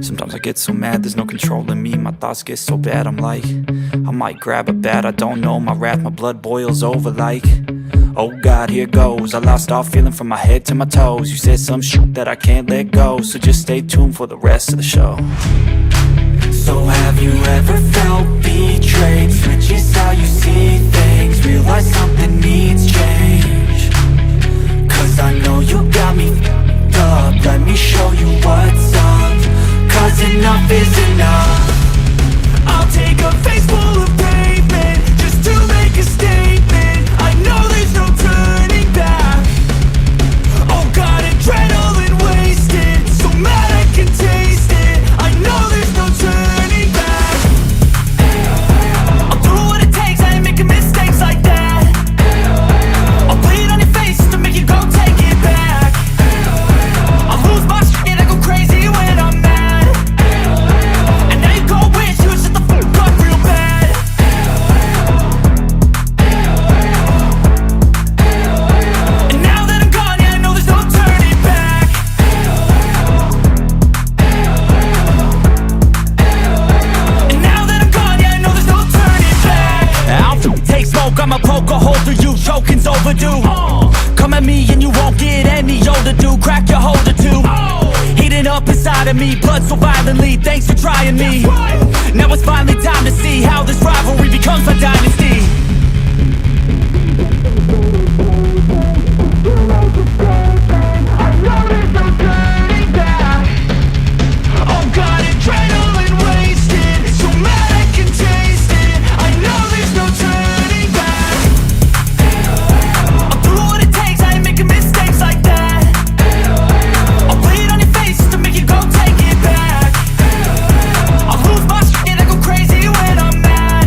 Sometimes I get so mad, there's no controlling me. My thoughts get so bad, I'm like, I might grab a bat, I don't know. My wrath, my blood boils over like, oh God, here goes. I lost all feeling from my head to my toes. You said some shit that I can't let go, so just stay tuned for the rest of the show. So have you ever felt betrayed? Switches how you see things, realize something needs change. Cause I know you got me f***ed up. Let me show you what's up. Cause enough is enough. I'll take a face full of pavement just to make a statement. I know there's no turning back. Oh God, adrenaline wasted, so mad I can taste it. I know there's no turning back. I'll do what it takes, I ain't making mistakes like that. I'll bleed on your face to make you go take it back. I'll lose my shit, I go crazy when I'm mad. And now you go wish you would shut the fuck up real bad. And now that I'm gone, yeah, I know there's no turning back. And now that I'm gone, yeah, I know there's no turning back. I'll take smoke, I'ma poke a hole through you, choking's overdue. Come at me and you won't get any older, dude. Crack your holder too. Heating up inside of me, blood so violently. Thanks for trying me. Now it's finally time to see how this rivalry becomes a dynasty. I know there's no turning back. Oh God, adrenaline wasted, so mad I can taste it. I know there's no turning back. I'll do what it takes, I ain't making mistakes like that. I'll bleed on your face to make you go take it back. I'll lose my shit, I go crazy when I'm mad.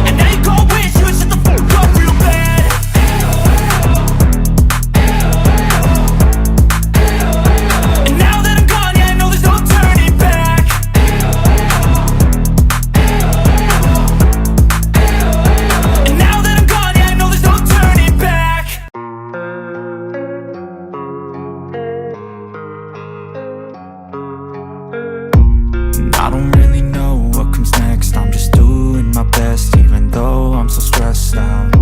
And now you go wish you would shut the fuck up real bad. And now that I'm gone, yeah, I know there's no turning back. And now that I'm gone, yeah, I know there's no turning back. I don't really know what comes next. I'm just doing my best, even though I'm so stressed out.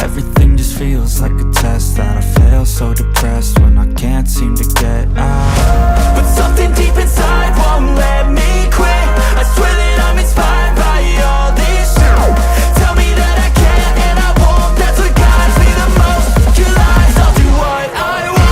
Everything just feels like a test that I fail, so depressed when I can't seem to get out. But something deep inside won't let me quit. I swear that I'm inspired by all this shit. Tell me that I can and I won't. That's what guides me the most. Your lies, I'll do what I want.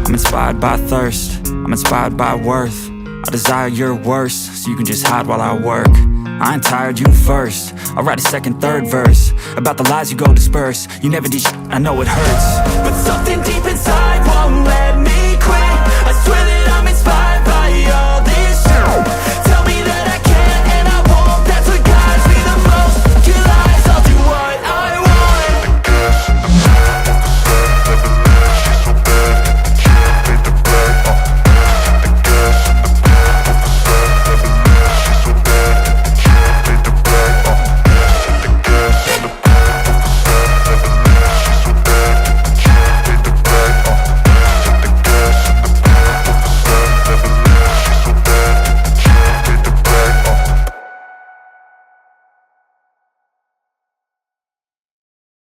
I'm inspired by thirst, I'm inspired by worth. I desire your worst, so you can just hide while I work. I ain't tired, you first. I'll write a second, third verse about the lies you go disperse. You never did shit, I know it hurts. But something deep inside won't let me quit. I swear that